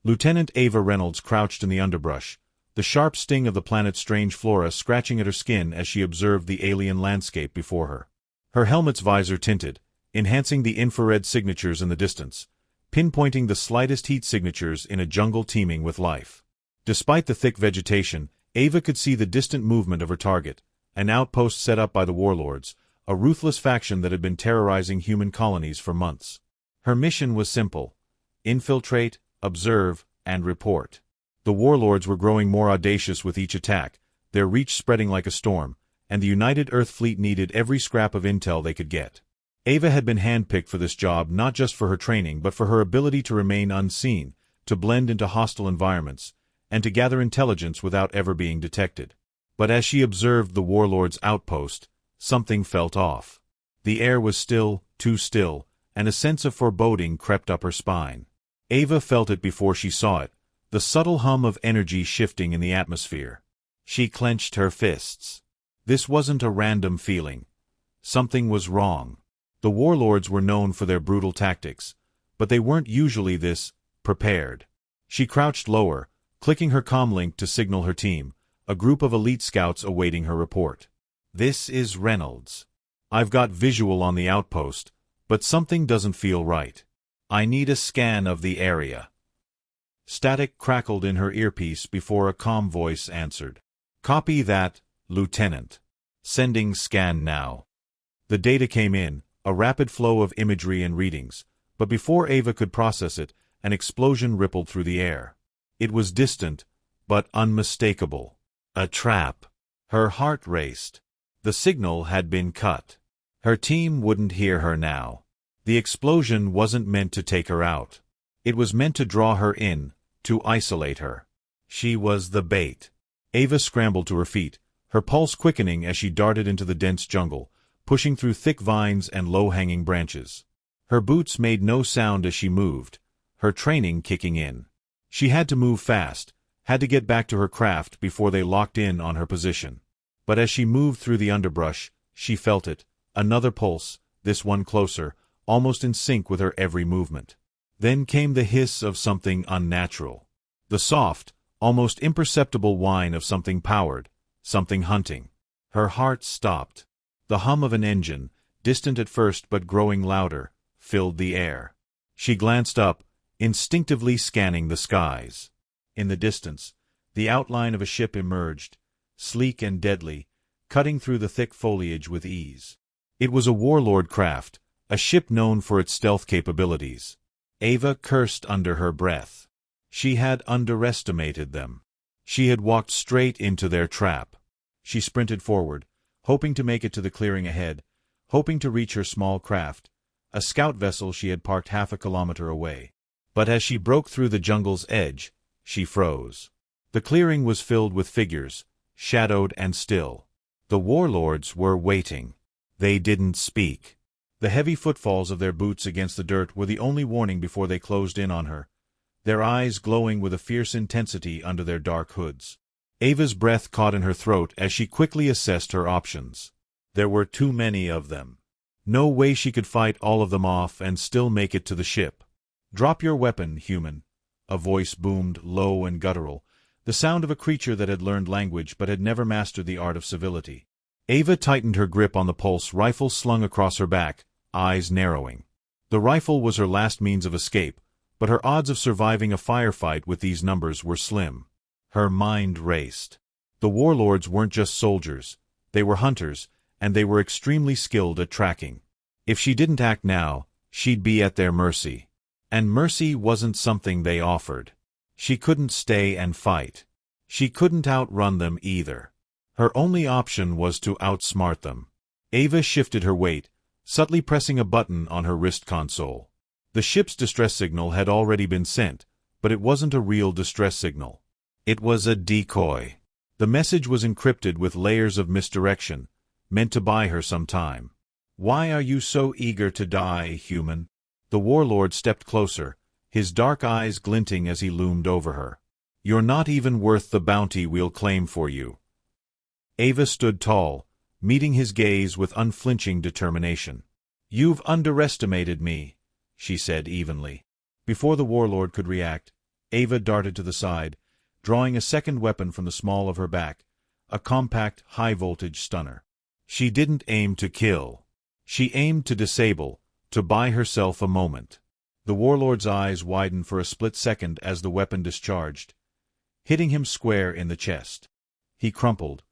Lieutenant Ava Reynolds crouched in the underbrush, the sharp sting of the planet's strange flora scratching at her skin as she observed the alien landscape before her. Her helmet's visor tinted, enhancing the infrared signatures in the distance, pinpointing the slightest heat signatures in a jungle teeming with life. Despite the thick vegetation, Ava could see the distant movement of her target, an outpost set up by the Warlords, a ruthless faction that had been terrorizing human colonies for months. Her mission was simple: infiltrate, observe, and report. The Warlords were growing more audacious with each attack, their reach spreading like a storm, and the United Earth Fleet needed every scrap of intel they could get. Ava had been handpicked for this job not just for her training but for her ability to remain unseen, to blend into hostile environments, and to gather intelligence without ever being detected. But as she observed the Warlords' outpost, something felt off. The air was still, too still, and a sense of foreboding crept up her spine. Ava felt it before she saw it, the subtle hum of energy shifting in the atmosphere. She clenched her fists. This wasn't a random feeling. Something was wrong. The Warlords were known for their brutal tactics, but they weren't usually this prepared. She crouched lower, clicking her comlink to signal her team, a group of elite scouts awaiting her report. "This is Reynolds. I've got visual on the outpost, but something doesn't feel right. I need a scan of the area." Static crackled in her earpiece before a calm voice answered. "Copy that, Lieutenant. Sending scan now." The data came in, a rapid flow of imagery and readings, but before Ava could process it, an explosion rippled through the air. It was distant, but unmistakable. A trap. Her heart raced. The signal had been cut. Her team wouldn't hear her now. The explosion wasn't meant to take her out. It was meant to draw her in, to isolate her. She was the bait. Ava scrambled to her feet, her pulse quickening as she darted into the dense jungle, pushing through thick vines and low-hanging branches. Her boots made no sound as she moved, her training kicking in. She had to move fast, had to get back to her craft before they locked in on her position. But as she moved through the underbrush, she felt it, another pulse, this one closer, almost in sync with her every movement. Then came the hiss of something unnatural. The soft, almost imperceptible whine of something powered, something hunting. Her heart stopped. The hum of an engine, distant at first but growing louder, filled the air. She glanced up, instinctively scanning the skies. In the distance, the outline of a ship emerged, sleek and deadly, cutting through the thick foliage with ease. It was a Warlord craft, a ship known for its stealth capabilities. Ava cursed under her breath. She had underestimated them. She had walked straight into their trap. She sprinted forward, hoping to make it to the clearing ahead, hoping to reach her small craft, a scout vessel she had parked half a kilometer away. But as she broke through the jungle's edge, she froze. The clearing was filled with figures, shadowed and still. The Warlords were waiting. They didn't speak. The heavy footfalls of their boots against the dirt were the only warning before they closed in on her, their eyes glowing with a fierce intensity under their dark hoods. Ava's breath caught in her throat as she quickly assessed her options. There were too many of them. No way she could fight all of them off and still make it to the ship. "Drop your weapon, human," a voice boomed, low and guttural, the sound of a creature that had learned language but had never mastered the art of civility. Ava tightened her grip on the pulse rifle slung across her back, eyes narrowing. The rifle was her last means of escape, but her odds of surviving a firefight with these numbers were slim. Her mind raced. The Warlords weren't just soldiers, they were hunters, and they were extremely skilled at tracking. If she didn't act now, she'd be at their mercy. And mercy wasn't something they offered. She couldn't stay and fight. She couldn't outrun them either. Her only option was to outsmart them. Ava shifted her weight, subtly pressing a button on her wrist console. The ship's distress signal had already been sent, but it wasn't a real distress signal. It was a decoy. The message was encrypted with layers of misdirection, meant to buy her some time. "Why are you so eager to die, human?" The Warlord stepped closer, his dark eyes glinting as he loomed over her. "You're not even worth the bounty we'll claim for you." Ava stood tall, meeting his gaze with unflinching determination. "You've underestimated me," she said evenly. Before the Warlord could react, Ava darted to the side, drawing a second weapon from the small of her back, a compact, high-voltage stunner. She didn't aim to kill. She aimed to disable, to buy herself a moment. The warlord's eyes widened for a split second as the weapon discharged, hitting him square in the chest. He crumpled,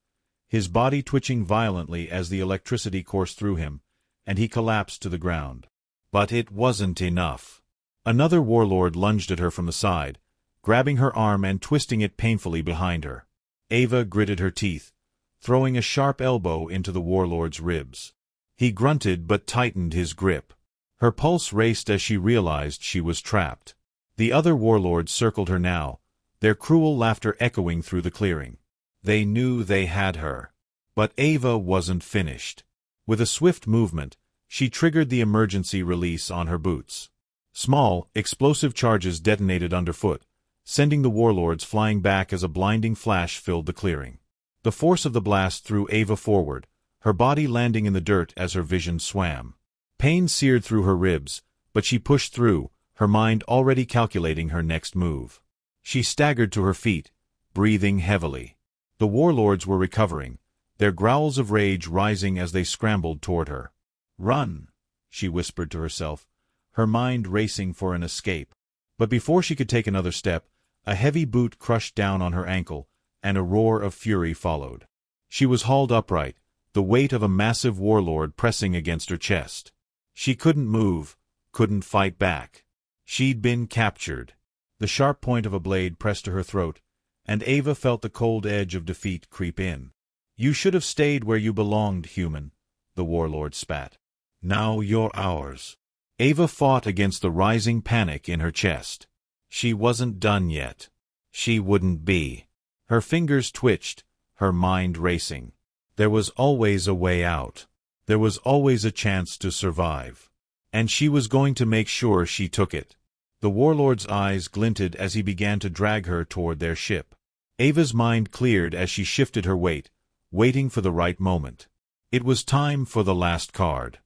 his body twitching violently as the electricity coursed through him, and he collapsed to the ground. But it wasn't enough. Another warlord lunged at her from the side, grabbing her arm and twisting it painfully behind her. Ava gritted her teeth, throwing a sharp elbow into the warlord's ribs. He grunted but tightened his grip. Her pulse raced as she realized she was trapped. The other warlords circled her now, their cruel laughter echoing through the clearing. They knew they had her. But Ava wasn't finished. With a swift movement, she triggered the emergency release on her boots. Small, explosive charges detonated underfoot, sending the warlords flying back as a blinding flash filled the clearing. The force of the blast threw Ava forward, her body landing in the dirt as her vision swam. Pain seared through her ribs, but she pushed through, her mind already calculating her next move. She staggered to her feet, breathing heavily. The warlords were recovering, their growls of rage rising as they scrambled toward her. "Run," she whispered to herself, her mind racing for an escape. But before she could take another step, a heavy boot crushed down on her ankle, and a roar of fury followed. She was hauled upright, the weight of a massive warlord pressing against her chest. She couldn't move, couldn't fight back. She'd been captured. The sharp point of a blade pressed to her throat, and Ava felt the cold edge of defeat creep in. "You should have stayed where you belonged, human," the warlord spat. "Now you're ours." Ava fought against the rising panic in her chest. She wasn't done yet. She wouldn't be. Her fingers twitched, her mind racing. There was always a way out. There was always a chance to survive. And she was going to make sure she took it. The warlord's eyes glinted as he began to drag her toward their ship. Ava's mind cleared as she shifted her weight, waiting for the right moment. It was time for the last card.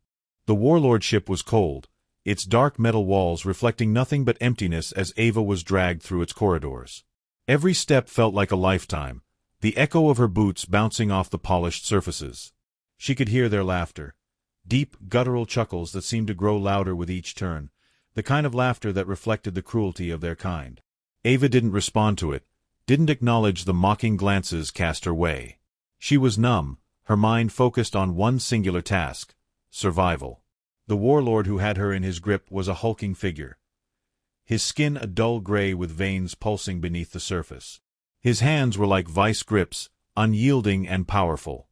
The warlord ship was cold, its dark metal walls reflecting nothing but emptiness as Ava was dragged through its corridors. Every step felt like a lifetime, the echo of her boots bouncing off the polished surfaces. She could hear their laughter, deep, guttural chuckles that seemed to grow louder with each turn, the kind of laughter that reflected the cruelty of their kind. Ava didn't respond to it, didn't acknowledge the mocking glances cast her way. She was numb, her mind focused on one singular task: survival. The warlord who had her in his grip was a hulking figure, his skin a dull gray with veins pulsing beneath the surface. His hands were like vice grips, unyielding and powerful.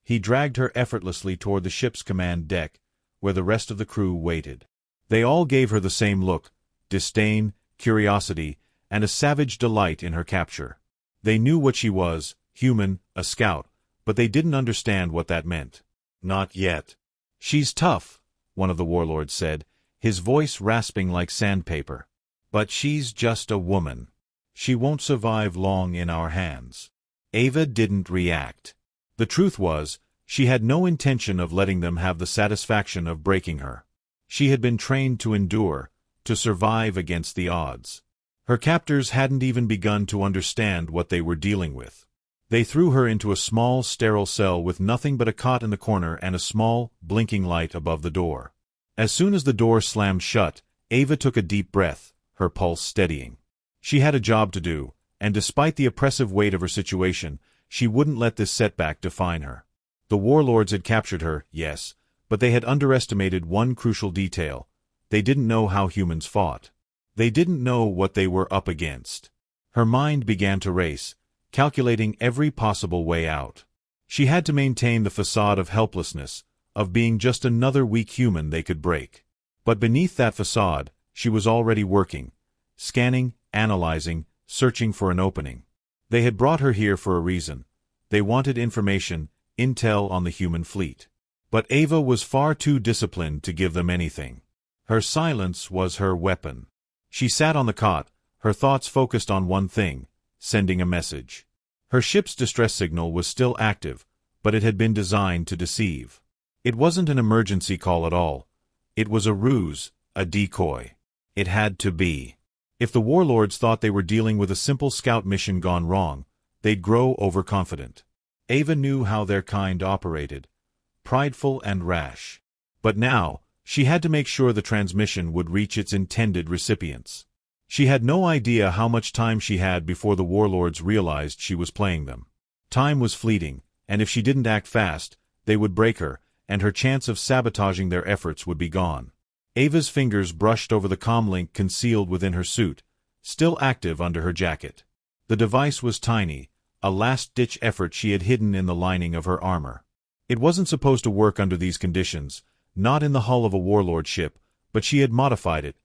He dragged her effortlessly toward the ship's command deck, where the rest of the crew waited. They all gave her the same look: disdain, curiosity, and a savage delight in her capture. They knew what she was, human, a scout, but they didn't understand what that meant. Not yet. "She's tough," one of the warlords said, his voice rasping like sandpaper. "But she's just a woman. She won't survive long in our hands." Ava didn't react. The truth was, she had no intention of letting them have the satisfaction of breaking her. She had been trained to endure, to survive against the odds. Her captors hadn't even begun to understand what they were dealing with. They threw her into a small, sterile cell with nothing but a cot in the corner and a small, blinking light above the door. As soon as the door slammed shut, Ava took a deep breath, her pulse steadying. She had a job to do, and despite the oppressive weight of her situation, she wouldn't let this setback define her. The warlords had captured her, yes, but they had underestimated one crucial detail. They didn't know how humans fought. They didn't know what they were up against. Her mind began to race, calculating every possible way out. She had to maintain the facade of helplessness, of being just another weak human they could break. But beneath that facade, she was already working, scanning, analyzing, searching for an opening. They had brought her here for a reason. They wanted information, intel on the human fleet. But Ava was far too disciplined to give them anything. Her silence was her weapon. She sat on the cot, her thoughts focused on one thing: sending a message. Her ship's distress signal was still active, but it had been designed to deceive. It wasn't an emergency call at all. It was a ruse, a decoy. It had to be. If the warlords thought they were dealing with a simple scout mission gone wrong, they'd grow overconfident. Ava knew how their kind operated, prideful and rash. But now, she had to make sure the transmission would reach its intended recipients. She had no idea how much time she had before the warlords realized she was playing them. Time was fleeting, and if she didn't act fast, they would break her, and her chance of sabotaging their efforts would be gone. Ava's fingers brushed over the comlink concealed within her suit, still active under her jacket. The device was tiny, a last-ditch effort she had hidden in the lining of her armor. It wasn't supposed to work under these conditions, not in the hull of a warlord ship, but she had modified it,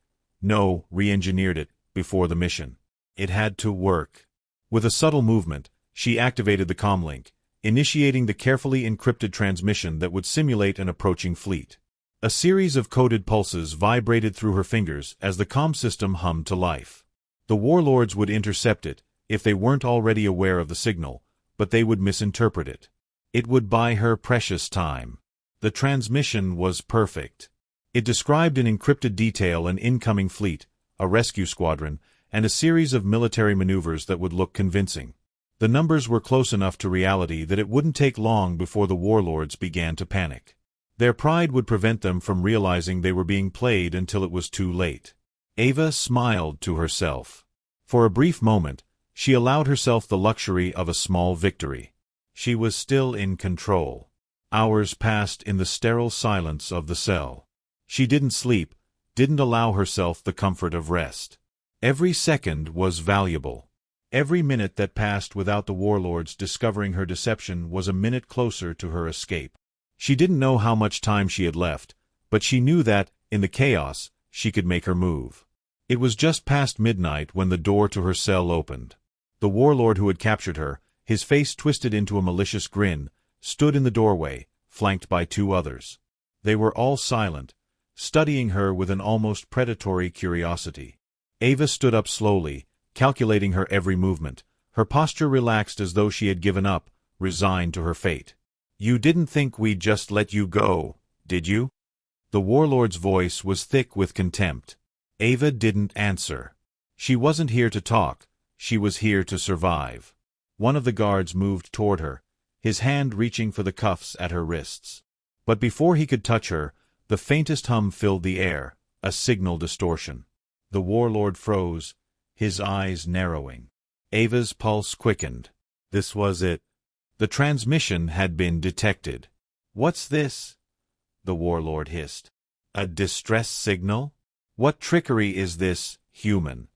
re-engineered it, before the mission. It had to work. With a subtle movement, she activated the comlink, initiating the carefully encrypted transmission that would simulate an approaching fleet. A series of coded pulses vibrated through her fingers as the comm system hummed to life. The warlords would intercept it, if they weren't already aware of the signal, but they would misinterpret it. It would buy her precious time. The transmission was perfect. It described in encrypted detail an incoming fleet, a rescue squadron, and a series of military maneuvers that would look convincing. The numbers were close enough to reality that it wouldn't take long before the warlords began to panic. Their pride would prevent them from realizing they were being played until it was too late. Ava smiled to herself. For a brief moment, she allowed herself the luxury of a small victory. She was still in control. Hours passed in the sterile silence of the cell. She didn't sleep, didn't allow herself the comfort of rest. Every second was valuable. Every minute that passed without the warlords discovering her deception was a minute closer to her escape. She didn't know how much time she had left, but she knew that, in the chaos, she could make her move. It was just past midnight when the door to her cell opened. The warlord who had captured her, his face twisted into a malicious grin, stood in the doorway, flanked by two others. They were all silent, studying her with an almost predatory curiosity. Ava stood up slowly, calculating her every movement, her posture relaxed as though she had given up, resigned to her fate. "You didn't think we'd just let you go, did you?" The warlord's voice was thick with contempt. Ava didn't answer. She wasn't here to talk, she was here to survive. One of the guards moved toward her, his hand reaching for the cuffs at her wrists. But before he could touch her, the faintest hum filled the air, a signal distortion. The warlord froze, his eyes narrowing. Ava's pulse quickened. This was it. The transmission had been detected. "What's this?" the warlord hissed. "A distress signal? What trickery is this, human?"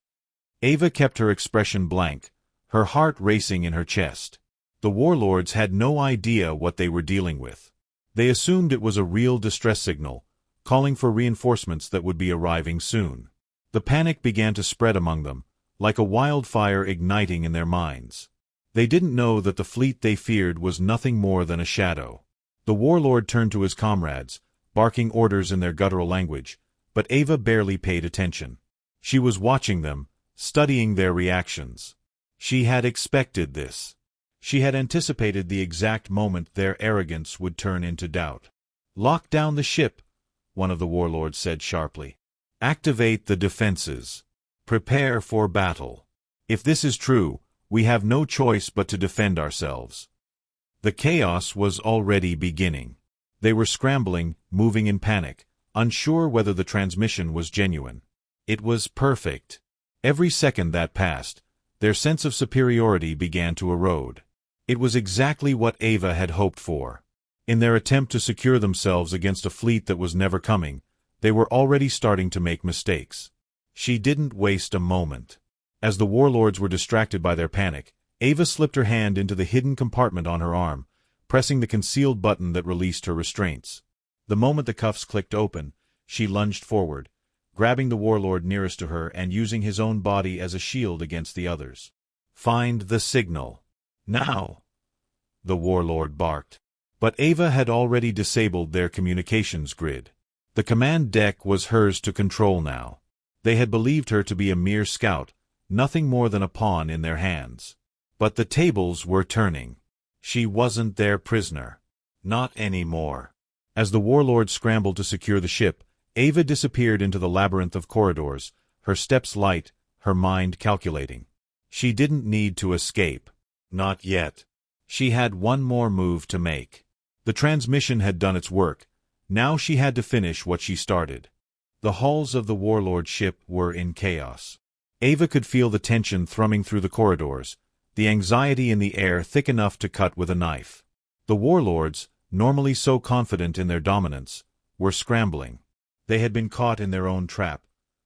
Ava kept her expression blank, her heart racing in her chest. The warlords had no idea what they were dealing with. They assumed it was a real distress signal, calling for reinforcements that would be arriving soon. The panic began to spread among them, like a wildfire igniting in their minds. They didn't know that the fleet they feared was nothing more than a shadow. The warlord turned to his comrades, barking orders in their guttural language, but Ava barely paid attention. She was watching them, studying their reactions. She had expected this. She had anticipated the exact moment their arrogance would turn into doubt. "Lock down the ship," one of the warlords said sharply. "Activate the defenses. Prepare for battle. If this is true, we have no choice but to defend ourselves." The chaos was already beginning. They were scrambling, moving in panic, unsure whether the transmission was genuine. It was perfect. Every second that passed, their sense of superiority began to erode. It was exactly what Ava had hoped for. In their attempt to secure themselves against a fleet that was never coming, they were already starting to make mistakes. She didn't waste a moment. As the warlords were distracted by their panic, Ava slipped her hand into the hidden compartment on her arm, pressing the concealed button that released her restraints. The moment the cuffs clicked open, she lunged forward, grabbing the warlord nearest to her and using his own body as a shield against the others. "Find the signal. Now!" the warlord barked. But Ava had already disabled their communications grid. The command deck was hers to control now. They had believed her to be a mere scout, nothing more than a pawn in their hands. But the tables were turning. She wasn't their prisoner. Not anymore. As the warlord scrambled to secure the ship, Ava disappeared into the labyrinth of corridors, her steps light, her mind calculating. She didn't need to escape. Not yet. She had one more move to make. The transmission had done its work. Now she had to finish what she started. The hulls of the Warlord ship were in chaos. Ava could feel the tension thrumming through the corridors, the anxiety in the air thick enough to cut with a knife. The Warlords, normally so confident in their dominance, were scrambling. They had been caught in their own trap.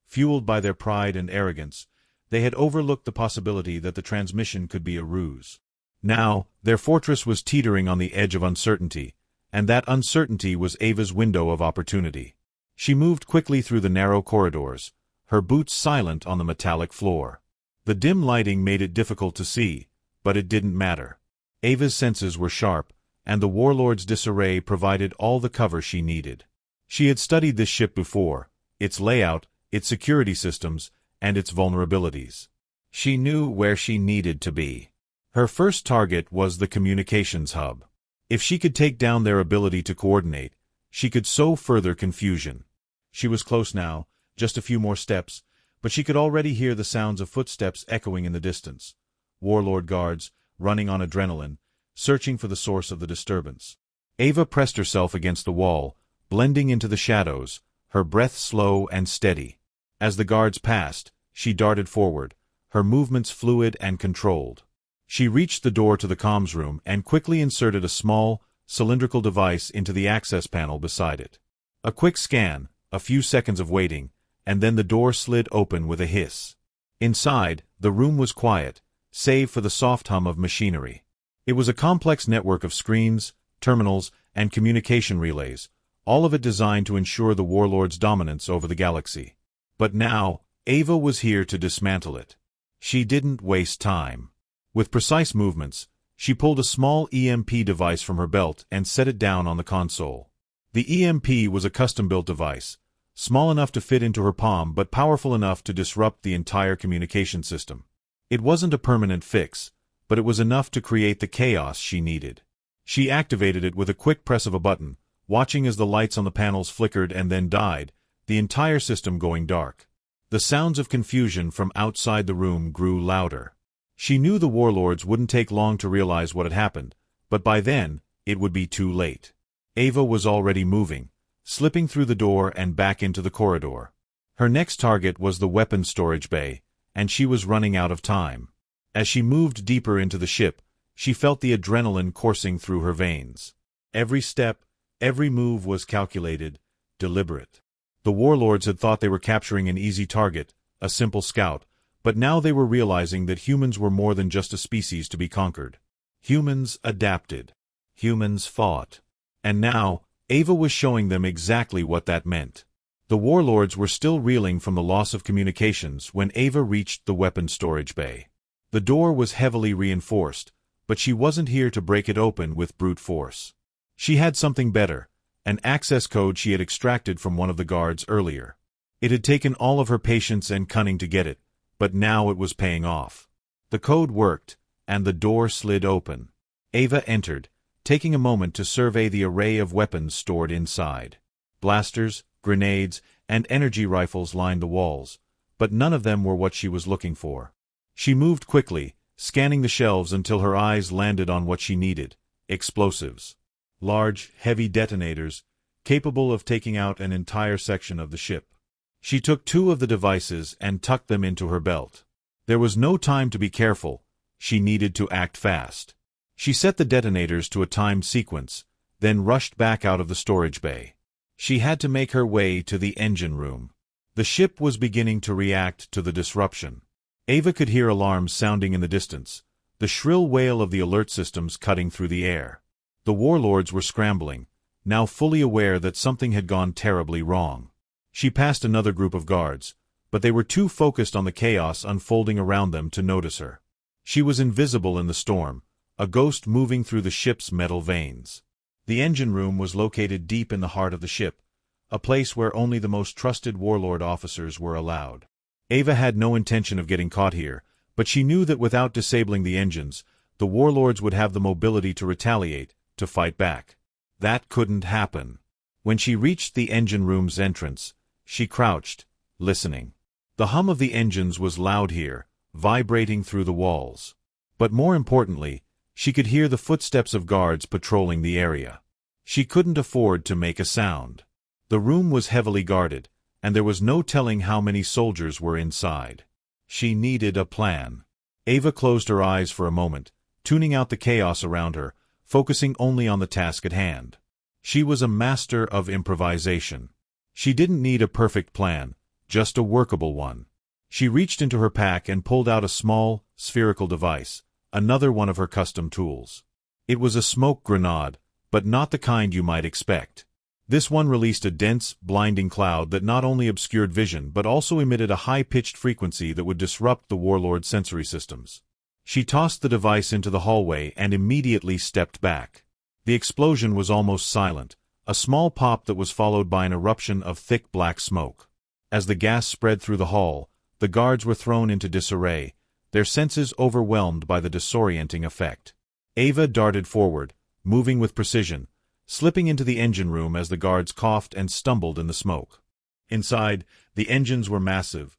Fueled by their pride and arrogance, they had overlooked the possibility that the transmission could be a ruse. Now, their fortress was teetering on the edge of uncertainty, and that uncertainty was Ava's window of opportunity. She moved quickly through the narrow corridors, her boots silent on the metallic floor. The dim lighting made it difficult to see, but it didn't matter. Ava's senses were sharp, and the Warlord's disarray provided all the cover she needed. She had studied this ship before, its layout, its security systems, and its vulnerabilities. She knew where she needed to be. Her first target was the communications hub. If she could take down their ability to coordinate, she could sow further confusion. She was close now, just a few more steps, but she could already hear the sounds of footsteps echoing in the distance. Warlord guards, running on adrenaline, searching for the source of the disturbance. Ava pressed herself against the wall, blending into the shadows, her breath slow and steady. As the guards passed, she darted forward, her movements fluid and controlled. She reached the door to the comms room and quickly inserted a small, cylindrical device into the access panel beside it. A quick scan, a few seconds of waiting, and then the door slid open with a hiss. Inside, the room was quiet, save for the soft hum of machinery. It was a complex network of screens, terminals, and communication relays, all of it designed to ensure the Warlord's dominance over the galaxy. But now, Ava was here to dismantle it. She didn't waste time. With precise movements, she pulled a small EMP device from her belt and set it down on the console. The EMP was a custom-built device, small enough to fit into her palm but powerful enough to disrupt the entire communication system. It wasn't a permanent fix, but it was enough to create the chaos she needed. She activated it with a quick press of a button, watching as the lights on the panels flickered and then died, the entire system going dark. The sounds of confusion from outside the room grew louder. She knew the Warlords wouldn't take long to realize what had happened, but by then, it would be too late. Ava was already moving, slipping through the door and back into the corridor. Her next target was the weapons storage bay, and she was running out of time. As she moved deeper into the ship, she felt the adrenaline coursing through her veins. Every step, every move was calculated, deliberate. The Warlords had thought they were capturing an easy target, a simple scout, but now they were realizing that humans were more than just a species to be conquered. Humans adapted. Humans fought. And now, Ava was showing them exactly what that meant. The Warlords were still reeling from the loss of communications when Ava reached the weapons storage bay. The door was heavily reinforced, but she wasn't here to break it open with brute force. She had something better, an access code she had extracted from one of the guards earlier. It had taken all of her patience and cunning to get it, but now it was paying off. The code worked, and the door slid open. Ava entered, taking a moment to survey the array of weapons stored inside. Blasters, grenades, and energy rifles lined the walls, but none of them were what she was looking for. She moved quickly, scanning the shelves until her eyes landed on what she needed: explosives. Large, heavy detonators, capable of taking out an entire section of the ship. She took 2 of the devices and tucked them into her belt. There was no time to be careful. She needed to act fast. She set the detonators to a timed sequence, then rushed back out of the storage bay. She had to make her way to the engine room. The ship was beginning to react to the disruption. Ava could hear alarms sounding in the distance, the shrill wail of the alert systems cutting through the air. The Warlords were scrambling, now fully aware that something had gone terribly wrong. She passed another group of guards, but they were too focused on the chaos unfolding around them to notice her. She was invisible in the storm, a ghost moving through the ship's metal veins. The engine room was located deep in the heart of the ship, a place where only the most trusted Warlord officers were allowed. Ava had no intention of getting caught here, but she knew that without disabling the engines, the Warlords would have the mobility to retaliate, to fight back. That couldn't happen. When she reached the engine room's entrance, she crouched, listening. The hum of the engines was loud here, vibrating through the walls. But more importantly, she could hear the footsteps of guards patrolling the area. She couldn't afford to make a sound. The room was heavily guarded, and there was no telling how many soldiers were inside. She needed a plan. Ava closed her eyes for a moment, tuning out the chaos around her, focusing only on the task at hand. She was a master of improvisation. She didn't need a perfect plan, just a workable one. She reached into her pack and pulled out a small, spherical device, another one of her custom tools. It was a smoke grenade, but not the kind you might expect. This one released a dense, blinding cloud that not only obscured vision but also emitted a high-pitched frequency that would disrupt the Warlord's sensory systems. She tossed the device into the hallway and immediately stepped back. The explosion was almost silent, a small pop that was followed by an eruption of thick black smoke. As the gas spread through the hall, the guards were thrown into disarray, their senses overwhelmed by the disorienting effect. Ava darted forward, moving with precision, slipping into the engine room as the guards coughed and stumbled in the smoke. Inside, the engines were massive,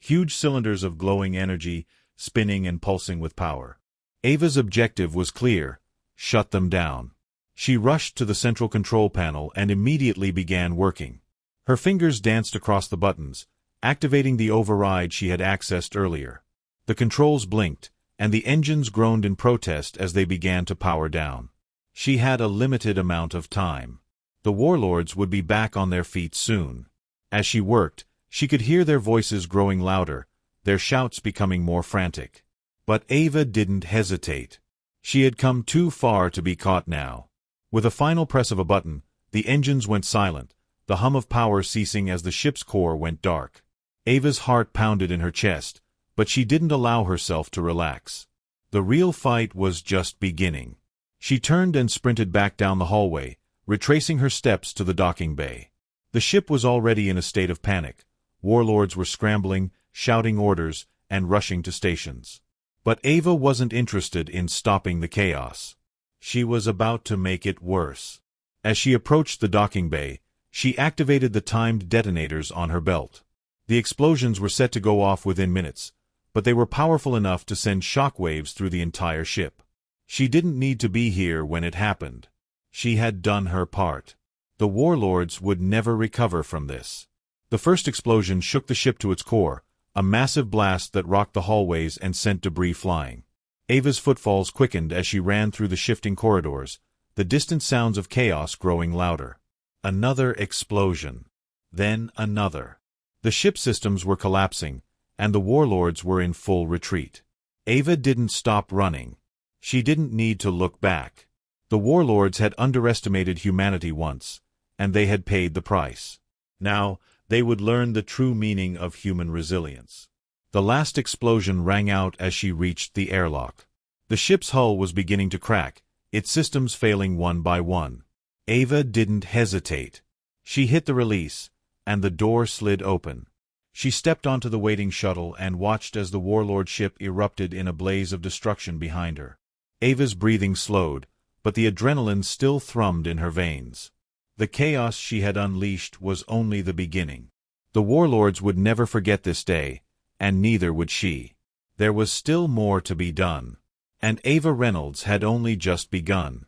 huge cylinders of glowing energy, spinning and pulsing with power. Ava's objective was clear: shut them down. She rushed to the central control panel and immediately began working. Her fingers danced across the buttons, activating the override she had accessed earlier. The controls blinked, and the engines groaned in protest as they began to power down. She had a limited amount of time. The Warlords would be back on their feet soon. As she worked, she could hear their voices growing louder, their shouts becoming more frantic. But Ava didn't hesitate. She had come too far to be caught now. With a final press of a button, the engines went silent, the hum of power ceasing as the ship's core went dark. Ava's heart pounded in her chest, but she didn't allow herself to relax. The real fight was just beginning. She turned and sprinted back down the hallway, retracing her steps to the docking bay. The ship was already in a state of panic. Warlords were scrambling, shouting orders, and rushing to stations. But Ava wasn't interested in stopping the chaos. She was about to make it worse. As she approached the docking bay, she activated the timed detonators on her belt. The explosions were set to go off within minutes, but they were powerful enough to send shockwaves through the entire ship. She didn't need to be here when it happened. She had done her part. The Warlords would never recover from this. The first explosion shook the ship to its core, a massive blast that rocked the hallways and sent debris flying. Ava's footfalls quickened as she ran through the shifting corridors, the distant sounds of chaos growing louder. Another explosion. Then another. The ship systems were collapsing, and the Warlords were in full retreat. Ava didn't stop running. She didn't need to look back. The Warlords had underestimated humanity once, and they had paid the price. Now, they would learn the true meaning of human resilience. The last explosion rang out as she reached the airlock. The ship's hull was beginning to crack, its systems failing one by one. Ava didn't hesitate. She hit the release, and the door slid open. She stepped onto the waiting shuttle and watched as the Warlord ship erupted in a blaze of destruction behind her. Ava's breathing slowed, but the adrenaline still thrummed in her veins. The chaos she had unleashed was only the beginning. The Warlords would never forget this day, and neither would she. There was still more to be done. And Ava Reynolds had only just begun.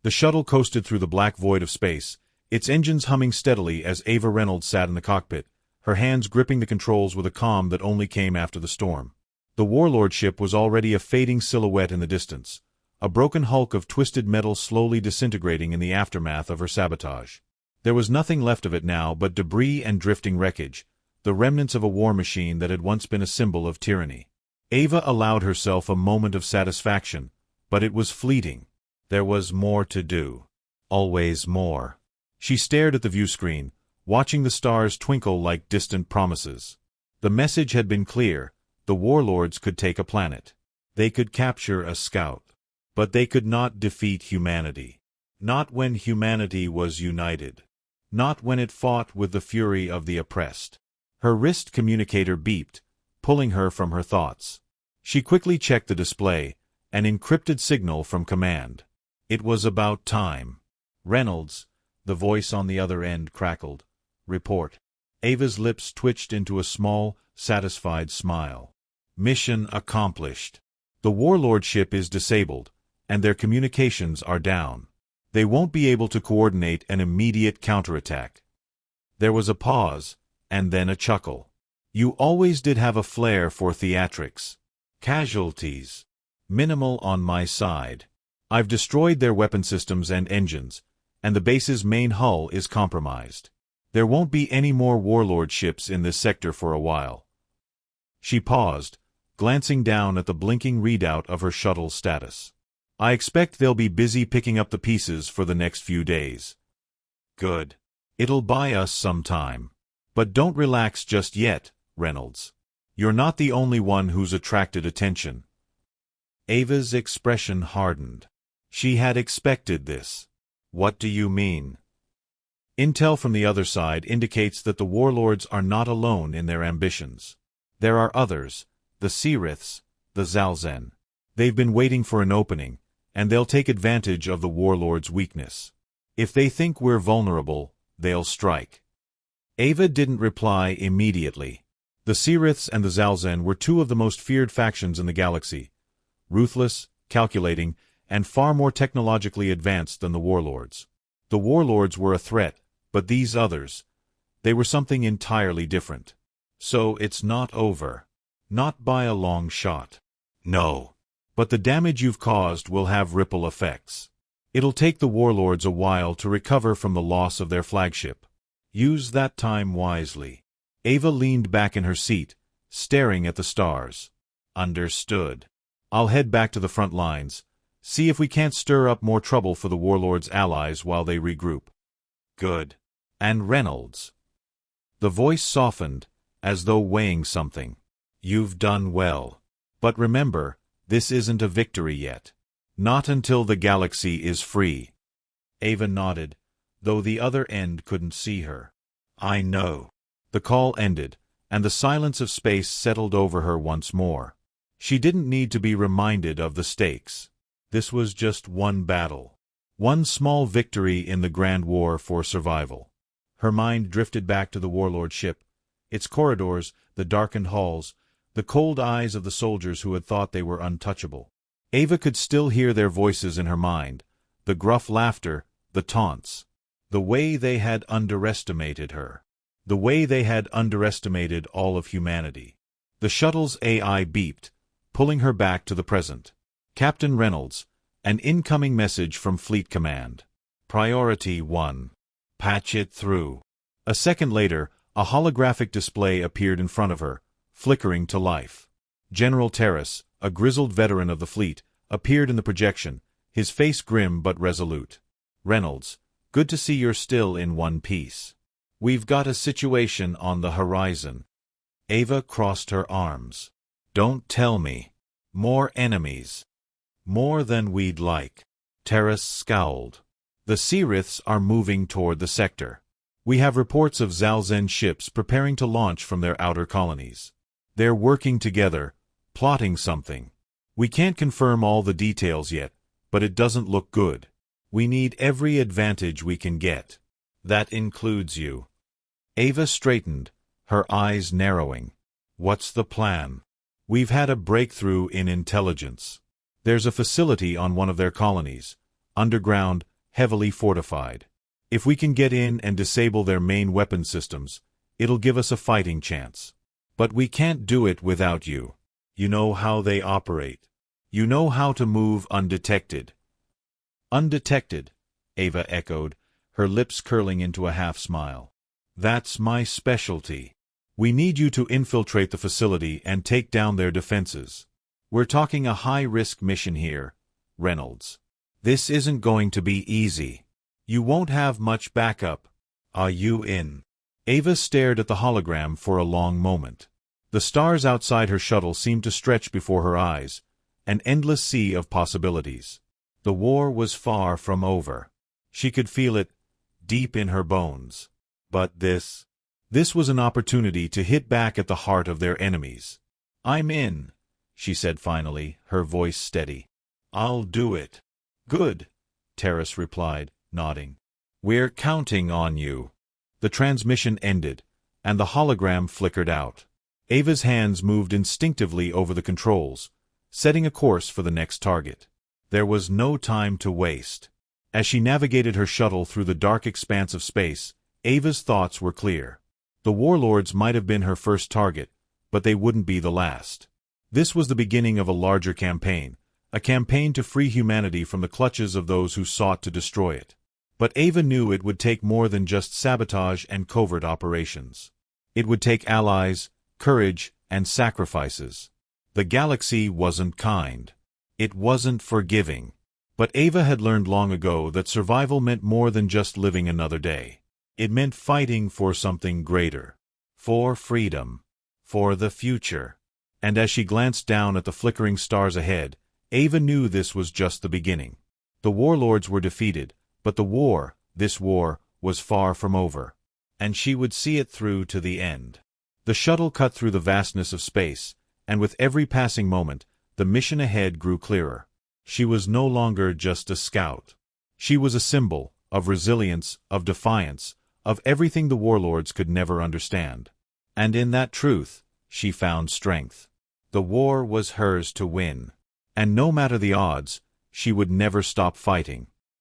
The shuttle coasted through the black void of space, its engines humming steadily as Ava Reynolds sat in the cockpit, her hands gripping the controls with a calm that only came after the storm. The Warlord ship was already a fading silhouette in the distance, a broken hulk of twisted metal slowly disintegrating in the aftermath of her sabotage. There was nothing left of it now but debris and drifting wreckage, the remnants of a war machine that had once been a symbol of tyranny. Ava allowed herself a moment of satisfaction, but it was fleeting. There was more to do. Always more. She stared at the viewscreen, watching the stars twinkle like distant promises. The message had been clear: the Warlords could take a planet. They could capture a scout. But they could not defeat humanity. Not when humanity was united. Not when it fought with the fury of the oppressed. Her wrist communicator beeped, pulling her from her thoughts. She quickly checked the display, an encrypted signal from command. It was about time. Reynolds, the voice on the other end crackled. Report. Ava's lips twitched into a small, satisfied smile. Mission accomplished. The Warlord ship is disabled, and their communications are down. They won't be able to coordinate an immediate counterattack. There was a pause, and then a chuckle. You always did have a flair for theatrics. Casualties. Minimal on my side. I've destroyed their weapon systems and engines, and the base's main hull is compromised. There won't be any more Warlord ships in this sector for a while. She paused, glancing down at the blinking readout of her shuttle's status. I expect they'll be busy picking up the pieces for the next few days. Good. It'll buy us some time. But don't relax just yet, Reynolds. You're not the only one who's attracted attention. Ava's expression hardened. She had expected this. What do you mean? Intel from the other side indicates that the Warlords are not alone in their ambitions. There are others, the Seeriths, the Zalzen. They've been waiting for an opening, and they'll take advantage of the Warlords' weakness. If they think we're vulnerable, they'll strike. Ava didn't reply immediately. The Seeriths and the Zalzen were two of the most feared factions in the galaxy, ruthless, calculating, and far more technologically advanced than the Warlords. The Warlords were a threat, but these others, they were something entirely different. So it's not over. Not by a long shot. No. But the damage you've caused will have ripple effects. It'll take the Warlords a while to recover from the loss of their flagship. Use that time wisely. Ava leaned back in her seat, staring at the stars. Understood. I'll head back to the front lines, see if we can't stir up more trouble for the Warlords' allies while they regroup. Good. And Reynolds. The voice softened, as though weighing something. You've done well. But remember, this isn't a victory yet. Not until the galaxy is free. Ava nodded, though the other end couldn't see her. I know. The call ended, and the silence of space settled over her once more. She didn't need to be reminded of the stakes. This was just one battle. One small victory in the grand war for survival. Her mind drifted back to the Warlord ship, its corridors, the darkened halls, the cold eyes of the soldiers who had thought they were untouchable. Ava could still hear their voices in her mind, the gruff laughter, the taunts. The way they had underestimated her. The way they had underestimated all of humanity. The shuttle's AI beeped, pulling her back to the present. Captain Reynolds, an incoming message from Fleet Command. Priority 1. Patch it through. A second later, a holographic display appeared in front of her, flickering to life. General Terrace, a grizzled veteran of the fleet, appeared in the projection, his face grim but resolute. Reynolds, good to see you're still in one piece. We've got a situation on the horizon. Ava crossed her arms. Don't tell me. More enemies. More than we'd like. Terrace scowled. The Seeriths are moving toward the sector. We have reports of Zalzen ships preparing to launch from their outer colonies. They're working together, plotting something. We can't confirm all the details yet, but it doesn't look good. We need every advantage we can get. That includes you. Ava straightened, her eyes narrowing. What's the plan? We've had a breakthrough in intelligence. There's a facility on one of their colonies, underground, heavily fortified. If we can get in and disable their main weapon systems, it'll give us a fighting chance. But we can't do it without you. You know how they operate. You know how to move undetected. Undetected, Ava echoed, her lips curling into a half-smile. That's my specialty. We need you to infiltrate the facility and take down their defenses. We're talking a high-risk mission here, Reynolds. This isn't going to be easy. You won't have much backup. Are you in? Ava stared at the hologram for a long moment. The stars outside her shuttle seemed to stretch before her eyes, an endless sea of possibilities. The war was far from over. She could feel it, deep in her bones. But this was an opportunity to hit back at the heart of their enemies. I'm in, she said finally, her voice steady. I'll do it. Good, Terrace replied, nodding. We're counting on you. The transmission ended, and the hologram flickered out. Ava's hands moved instinctively over the controls, setting a course for the next target. There was no time to waste. As she navigated her shuttle through the dark expanse of space, Ava's thoughts were clear. The Warlords might have been her first target, but they wouldn't be the last. This was the beginning of a larger campaign, a campaign to free humanity from the clutches of those who sought to destroy it. But Ava knew it would take more than just sabotage and covert operations. It would take allies, courage, and sacrifices. The galaxy wasn't kind. It wasn't forgiving. But Ava had learned long ago that survival meant more than just living another day. It meant fighting for something greater. For freedom. For the future. And as she glanced down at the flickering stars ahead, Ava knew this was just the beginning. The Warlords were defeated, but this war, was far from over. And she would see it through to the end. The shuttle cut through the vastness of space, and with every passing moment, the mission ahead grew clearer. She was no longer just a scout. She was a symbol of resilience, of defiance, of everything the Warlords could never understand. And in that truth, she found strength. The war was hers to win. And no matter the odds, she would never stop fighting.